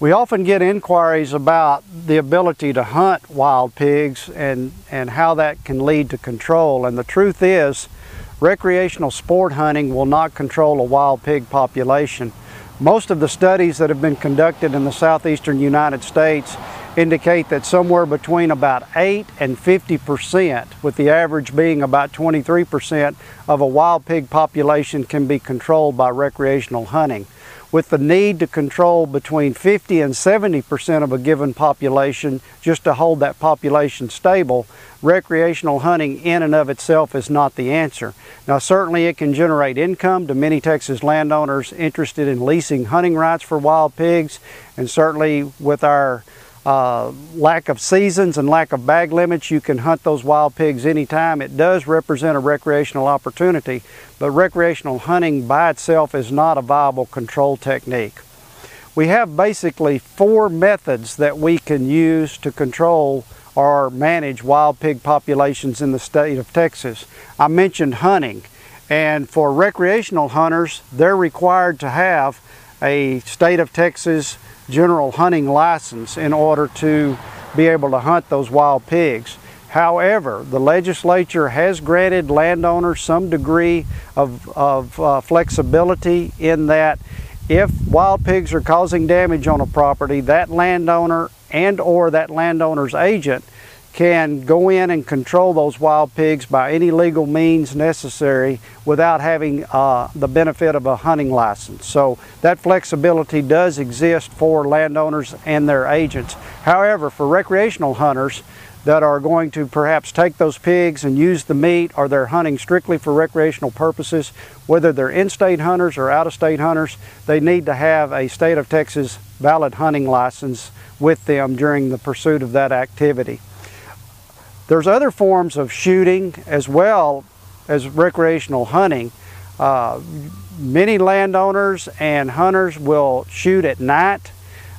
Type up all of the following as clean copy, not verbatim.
We often get inquiries about the ability to hunt wild pigs and how that can lead to control. And the truth is, recreational sport hunting will not control a wild pig population. Most of the studies that have been conducted in the southeastern United States indicate that somewhere between about 8 and 50%, with the average being about 23%, of a wild pig population can be controlled by recreational hunting. With the need to control between 50 and 70% of a given population just to hold that population stable, recreational hunting in and of itself is not the answer. Now certainly it can generate income to many Texas landowners interested in leasing hunting rights for wild pigs, and certainly with our lack of seasons and lack of bag limits, you can hunt those wild pigs anytime. It does represent a recreational opportunity, but recreational hunting by itself is not a viable control technique. We have basically 4 methods that we can use to control or manage wild pig populations in the state of Texas. I mentioned hunting, and for recreational hunters, they're required to have a state of Texas general hunting license in order to be able to hunt those wild pigs. However, the legislature has granted landowners some degree of flexibility in that if wild pigs are causing damage on a property, that landowner and or that landowner's agent can go in and control those wild pigs by any legal means necessary without having the benefit of a hunting license. So that flexibility does exist for landowners and their agents. However, for recreational hunters that are going to perhaps take those pigs and use the meat, or they're hunting strictly for recreational purposes, whether they're in-state hunters or out-of-state hunters, they need to have a state of Texas valid hunting license with them during the pursuit of that activity. There's other forms of shooting as well as recreational hunting. Many landowners and hunters will shoot at night.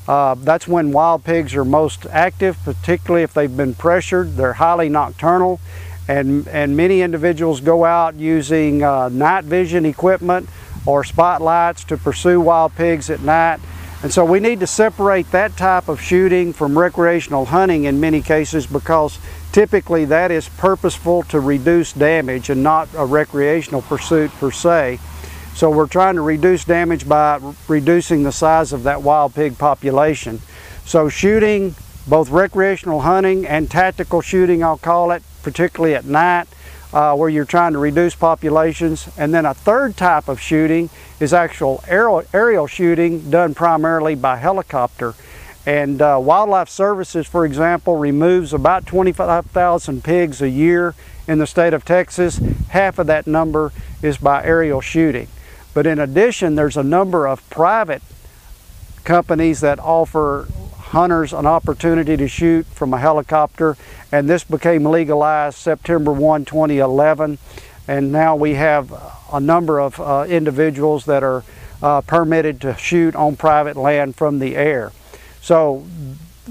That's when wild pigs are most active, particularly if they've been pressured. They're highly nocturnal, and many individuals go out using night vision equipment or spotlights to pursue wild pigs at night. And so we need to separate that type of shooting from recreational hunting in many cases, because typically that is purposeful to reduce damage and not a recreational pursuit per se. So we're trying to reduce damage by reducing the size of that wild pig population. So shooting, both recreational hunting and tactical shooting, I'll call it, particularly at night, where you're trying to reduce populations. And then a third type of shooting is actual aerial shooting done primarily by helicopter. And Wildlife Services, for example, removes about 25,000 pigs a year in the state of Texas. Half of that number is by aerial shooting. But in addition, there's a number of private companies that offer hunters an opportunity to shoot from a helicopter, and this became legalized September 1, 2011. And now we have a number of individuals that are permitted to shoot on private land from the air. So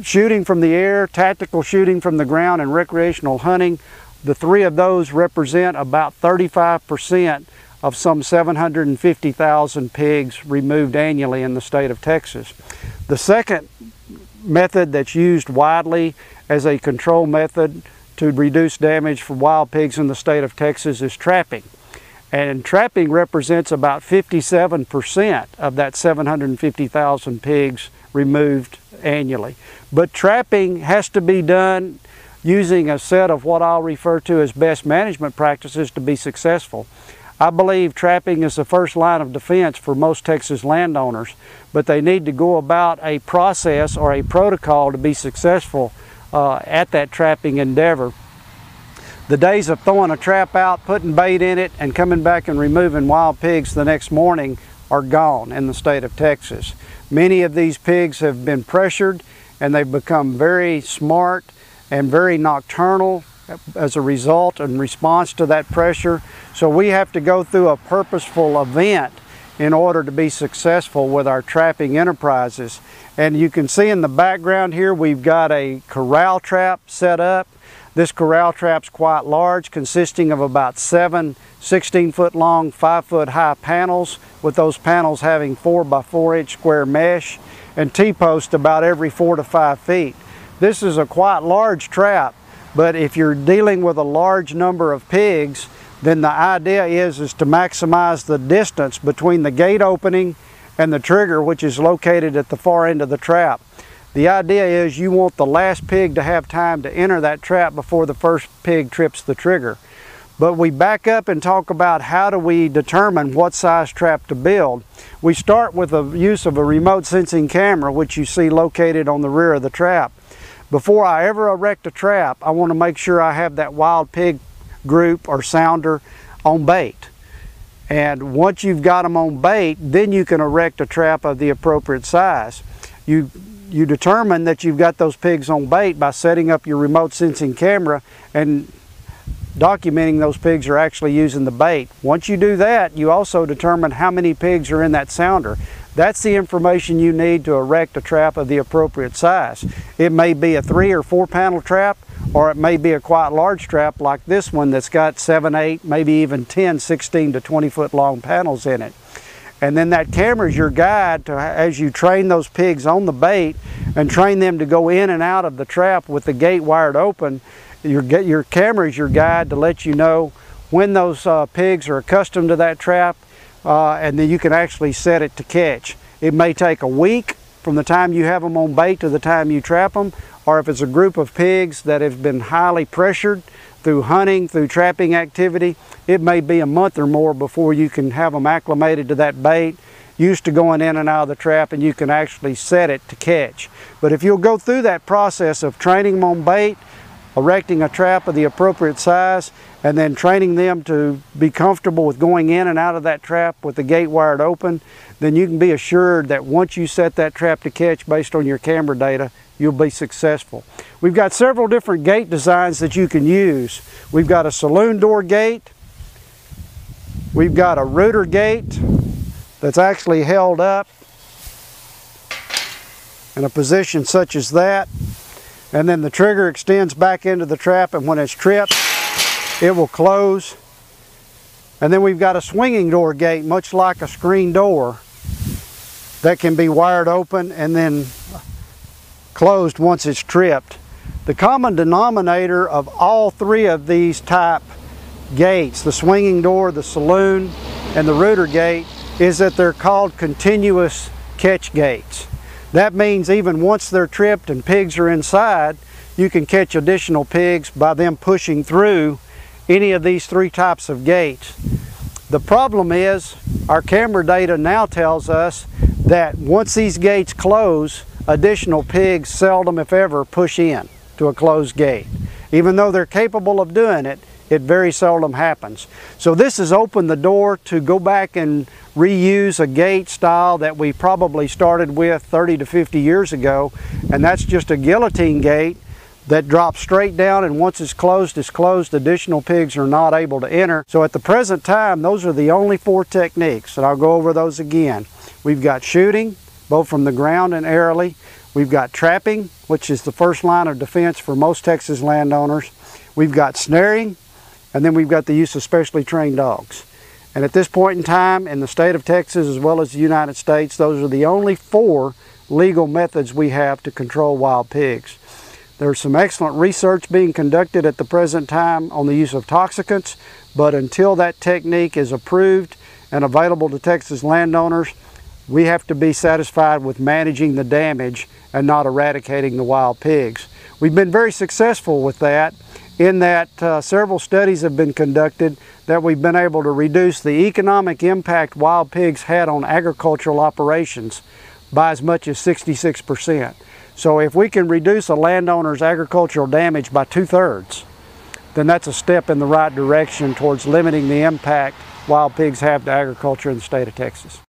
shooting from the air, tactical shooting from the ground, and recreational hunting, the 3 of those represent about 35% of some 750,000 pigs removed annually in the state of Texas. The second method that's used widely as a control method to reduce damage from wild pigs in the state of Texas is trapping. And trapping represents about 57% of that 750,000 pigs removed annually. But trapping has to be done using a set of what I'll refer to as best management practices to be successful. I believe trapping is the first line of defense for most Texas landowners, but they need to go about a process or a protocol to be successful at that trapping endeavor. The days of throwing a trap out, putting bait in it, and coming back and removing wild pigs the next morning are gone in the state of Texas. Many of these pigs have been pressured, and they've become very smart and very nocturnal as a result in response to that pressure. So we have to go through a purposeful event in order to be successful with our trapping enterprises. And you can see in the background here, we've got a corral trap set up. This corral trap's quite large, consisting of about 7 16-foot long, 5-foot high panels, with those panels having 4 by 4 inch square mesh. and T-post about every 4 to 5 feet. This is a quite large trap, but if you're dealing with a large number of pigs, then the idea is to maximize the distance between the gate opening and the trigger, which is located at the far end of the trap. The idea is you want the last pig to have time to enter that trap before the first pig trips the trigger. But we back up and talk about how do we determine what size trap to build. We start with the use of a remote sensing camera, which you see located on the rear of the trap. Before I ever erect a trap, I want to make sure I have that wild pig group or sounder on bait. And once you've got them on bait, then you can erect a trap of the appropriate size. You determine that you've got those pigs on bait by setting up your remote sensing camera and documenting those pigs are actually using the bait. Once you do that, you also determine how many pigs are in that sounder. That's the information you need to erect a trap of the appropriate size. It may be a 3 or 4 panel trap, or it may be a quite large trap like this one that's got 7, 8, maybe even 10, 16 to 20 foot long panels in it. And then that camera is your guide to, as you train those pigs on the bait and train them to go in and out of the trap with the gate wired open. Your camera is your guide to let you know when those pigs are accustomed to that trap, and then you can actually set it to catch. It may take a week from the time you have them on bait to the time you trap them, or if it's a group of pigs that have been highly pressured through hunting, through trapping activity, it may be a month or more before you can have them acclimated to that bait, used to going in and out of the trap, and you can actually set it to catch. But if you'll go through that process of training them on bait, erecting a trap of the appropriate size, and then training them to be comfortable with going in and out of that trap with the gate wired open, then you can be assured that once you set that trap to catch based on your camera data, you'll be successful. We've got several different gate designs that you can use. We've got a saloon door gate. We've got a rooter gate that's actually held up in a position such as that. And then the trigger extends back into the trap, and when it's tripped, it will close. And then we've got a swinging door gate, much like a screen door, that can be wired open and then closed once it's tripped. The common denominator of all three of these type gates, the swinging door, the saloon, and the rooter gate, is that they're called continuous catch gates. That means even once they're tripped and pigs are inside, you can catch additional pigs by them pushing through any of these three types of gates. The problem is our camera data now tells us that once these gates close, additional pigs seldom, if ever, push in to a closed gate. Even though they're capable of doing it, it very seldom happens. So this has opened the door to go back and reuse a gate style that we probably started with 30 to 50 years ago, and that's just a guillotine gate that drops straight down, and once it's closed, additional pigs are not able to enter. So at the present time, those are the only 4 techniques, and I'll go over those again. We've got shooting, both from the ground and aerially. We've got trapping, which is the first line of defense for most Texas landowners. We've got snaring, and then we've got the use of specially trained dogs. And at this point in time, in the state of Texas as well as the United States, those are the only 4 legal methods we have to control wild pigs. There's some excellent research being conducted at the present time on the use of toxicants, but until that technique is approved and available to Texas landowners, we have to be satisfied with managing the damage and not eradicating the wild pigs. We've been very successful with that, in that several studies have been conducted that we've been able to reduce the economic impact wild pigs had on agricultural operations by as much as 66%. So if we can reduce a landowner's agricultural damage by 2/3, then that's a step in the right direction towards limiting the impact wild pigs have to agriculture in the state of Texas.